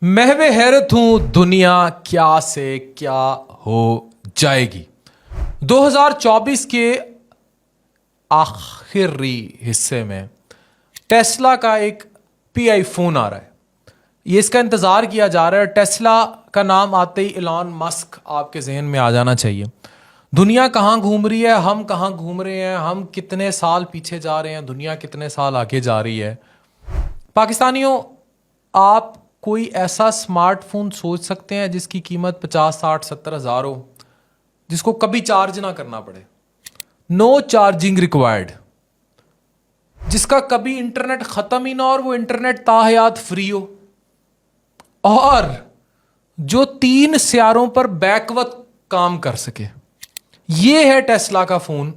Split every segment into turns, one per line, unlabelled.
महवे हैरत हूं दुनिया क्या से क्या हो जाएगी। 2024 के आखिरी हिस्से में टेस्ला का एक पीआई फोन आ रहा है। ये इसका इंतजार किया जा रहा है। टेस्ला का नाम आते ही इलॉन मस्क आपके जहन में आ जाना चाहिए। दुनिया कहाँ घूम रही है, हम कहाँ घूम रहे हैं, हम कितने साल पीछे जा रहे हैं, दुनिया कितने साल आगे जा रही है। पाकिस्तानियों, आप कोई ऐसा स्मार्टफोन सोच सकते हैं जिसकी कीमत 50, 60, 70 हज़ार हो, जिसको कभी चार्ज ना करना पड़े, नो चार्जिंग रिक्वायर्ड, जिसका कभी इंटरनेट खत्म ही ना और वो इंटरनेट ताहयात फ्री हो, और जो 3 सियारों पर बैकवक्त काम कर सके। ये है टेस्ला का फोन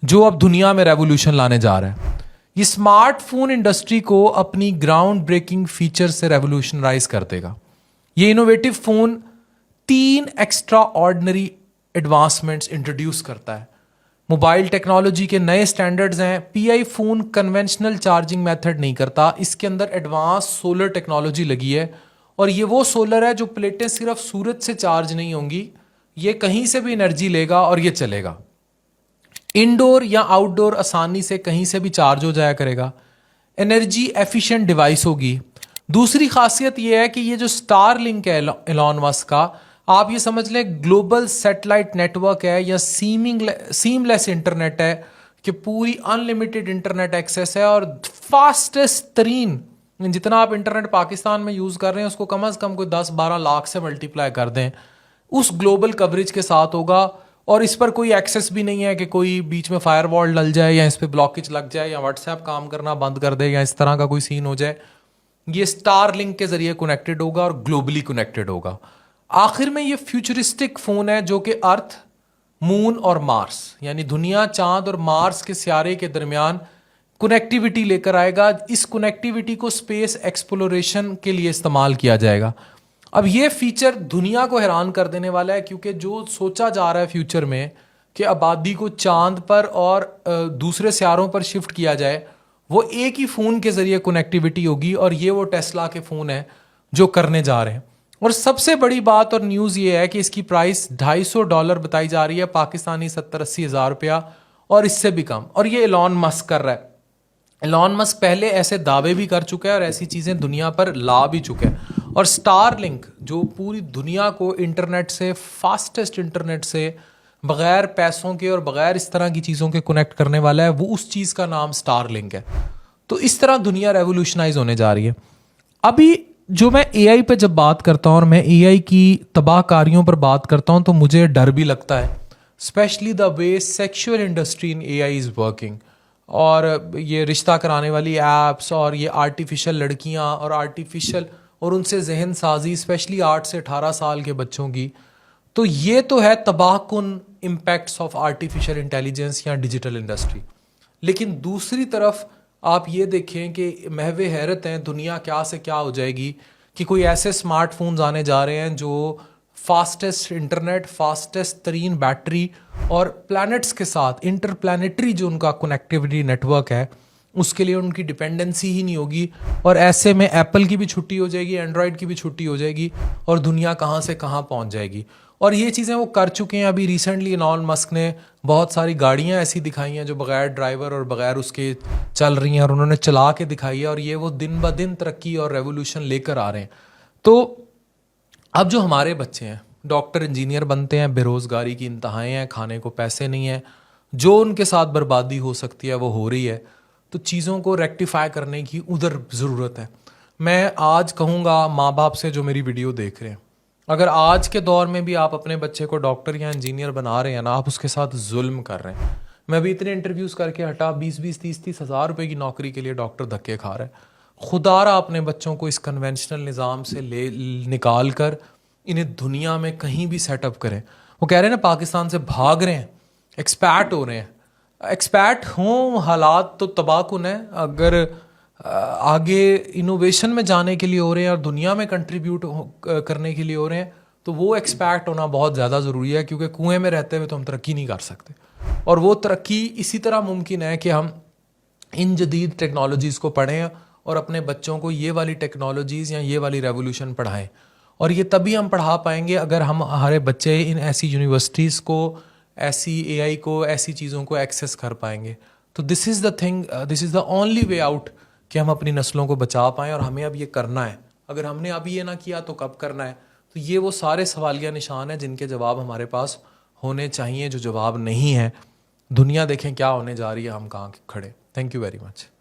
जो अब दुनिया में रेवोल्यूशन लाने जा रहा है। ये स्मार्टफोन इंडस्ट्री को अपनी ग्राउंड ब्रेकिंग फीचर से रेवोल्यूशनराइज कर देगा। ये innovative phone 3 extra ordinary advancements introduce करता है। मोबाइल टेक्नोलॉजी के नए स्टैंडर्ड्स हैं। Pi phone conventional charging method नहीं करता, इसके अंदर एडवांस सोलर टेक्नोलॉजी लगी है, और ये वो सोलर है जो प्लेटें सिर्फ सूरज से चार्ज नहीं होंगी, ये कहीं से भी एनर्जी लेगा और ये चलेगा। इंडोर या आउटडोर आसानी से कहीं से भी चार्ज हो जाया करेगा। एनर्जी एफिशिएंट डिवाइस होगी। दूसरी खासियत यह है कि ये जो स्टार लिंक है एलॉन मस्क का, आप ये समझ लें ग्लोबल सैटेलाइट नेटवर्क है या सीमलेस इंटरनेट है, कि पूरी अनलिमिटेड इंटरनेट एक्सेस है और फास्टेस्ट तरीन, जितना आप इंटरनेट पाकिस्तान में यूज़ कर रहे हैं उसको कम से कम कोई 10-12 लाख से मल्टीप्लाई कर दें, उस ग्लोबल कवरेज के साथ होगा। और इस पर कोई एक्सेस भी नहीं है कि कोई बीच में फायरवॉल डल जाए या इस पर ब्लॉकेज लग जाए या व्हाट्सएप काम करना बंद कर दे या इस तरह का कोई सीन हो जाए। ये स्टार लिंक के जरिए कनेक्टेड होगा और ग्लोबली कनेक्टेड होगा। आखिर में ये फ्यूचरिस्टिक फोन है जो कि अर्थ, मून और मार्स, यानी दुनिया, चांद और मार्स के सियारे के दरमियान कनेक्टिविटी लेकर आएगा। इस कनेक्टिविटी को स्पेस एक्सप्लोरेशन के लिए इस्तेमाल किया जाएगा। अब ये फीचर दुनिया को हैरान कर देने वाला है, क्योंकि जो सोचा जा रहा है फ्यूचर में कि आबादी को चांद पर और दूसरे सियारों पर शिफ्ट किया जाए, वो एक ही फ़ोन के ज़रिए कनेक्टिविटी होगी, और ये वो टेस्ला के फ़ोन हैं जो करने जा रहे हैं। और सबसे बड़ी बात और न्यूज़ ये है कि इसकी प्राइस $250 बताई जा रही है, पाकिस्तानी 70-80 हज़ार रुपया, और इससे भी कम। और ये एलॉन मस्क कर रहा है। एलॉन मस्क पहले ऐसे दावे भी कर चुका है और ऐसी चीज़ें दुनिया पर ला भी चुके हैं। और स्टार लिंक जो पूरी दुनिया को इंटरनेट से, फास्टेस्ट इंटरनेट से, बगैर पैसों के और बगैर इस तरह की चीज़ों के कनेक्ट करने वाला है, वो उस चीज़ का नाम स्टार लिंक है। तो इस तरह दुनिया रेवोल्यूशनाइज होने जा रही है। अभी जो मैं एआई पे जब बात करता हूँ और मैं एआई की तबाहकारियों पर बात करता हूँ, तो मुझे डर भी लगता है, specially the way sexual industry in AI is working. और ये रिश्ता कराने वाली एप्स और ये आर्टिफिशियल लड़कियाँ और आर्टिफिशियल और उनसे जहन साजी, स्पेशली 8 से 18 साल के बच्चों की, तो ये तो है तबाहकुन इम्पैक्ट्स ऑफ आर्टिफिशियल इंटेलिजेंस या डिजिटल इंडस्ट्री। लेकिन दूसरी तरफ आप ये देखें कि महवे हैरत हैं, दुनिया क्या से क्या हो जाएगी, कि कोई ऐसे स्मार्टफोन्स आने जा रहे हैं जो फास्टेस्ट इंटरनेट, फास्टेस्ट तरीन बैटरी और प्लैनेट्स के साथ इंटरप्लैनेटरी जो उनका कनेक्टिविटी नेटवर्क है, उसके लिए उनकी डिपेंडेंसी ही नहीं होगी। और ऐसे में एप्पल की भी छुट्टी हो जाएगी, एंड्रॉयड की भी छुट्टी हो जाएगी, और दुनिया कहाँ से कहाँ पहुँच जाएगी। और ये चीज़ें वो कर चुके हैं। अभी रिसेंटली एलॉन मस्क ने बहुत सारी गाड़ियाँ ऐसी दिखाई हैं जो बगैर ड्राइवर और बगैर उसके चल रही हैं, और उन्होंने चला के दिखाई है, और ये वो दिन ब दिन तरक्की और रेवोल्यूशन लेकर आ रहे हैं। तो अब जो हमारे बच्चे हैं डॉक्टर इंजीनियर बनते हैं, बेरोज़गारी की इंतहाएँ हैं, खाने को पैसे नहीं हैं, जो उनके साथ बर्बादी हो सकती है वो हो रही है। तो चीज़ों को रेक्टिफाई करने की उधर ज़रूरत है। मैं आज कहूँगा माँ बाप से जो मेरी वीडियो देख रहे हैं, अगर आज के दौर में भी आप अपने बच्चे को डॉक्टर या इंजीनियर बना रहे हैं ना, आप उसके साथ जुल्म कर रहे हैं। मैं भी इतने इंटरव्यूज़ करके हटा, 20-20, 30-30 हज़ार रुपये की नौकरी के लिए डॉक्टर धक्के खा रहा है। खुदारा अपने बच्चों को इस कन्वेंशनल निज़ाम से निकाल कर इन्हें दुनिया में कहीं भी सेटअप करें। वो कह रहे हैं ना पाकिस्तान से भाग रहे हैं, एक्सपैट हो रहे हैं। एक्सपैट हों, हालात तो तबाहकुन है। अगर आगे इनोवेशन में जाने के लिए हो रहे हैं और दुनिया में कंट्रीब्यूट करने के लिए हो रहे हैं, तो वो एक्सपैक्ट होना बहुत ज़्यादा ज़रूरी है, क्योंकि कुएं में रहते हुए तो हम तरक्की नहीं कर सकते। और वो तरक्की इसी तरह मुमकिन है कि हम इन जदीद टेक्नोलॉजीज़ को पढ़ें और अपने बच्चों को ये वाली टेक्नोलॉजीज़ या ये वाली रेवोल्यूशन पढ़ाएं। और ये तभी हम पढ़ा पाएंगे अगर हम हमारे बच्चे इन ऐसी यूनिवर्सिटीज़ को, ऐसी एआई को, ऐसी चीज़ों को एक्सेस कर पाएंगे। तो this is the thing, this is the only way out कि हम अपनी नस्लों को बचा पाएँ। और हमें अब ये करना है। अगर हमने अभी ये ना किया तो कब करना है? तो ये वो सारे सवालिया निशान हैं जिनके जवाब हमारे पास होने चाहिए, जो जवाब नहीं है। दुनिया देखें क्या होने जा रही है, हम कहाँ खड़े। Thank you very much.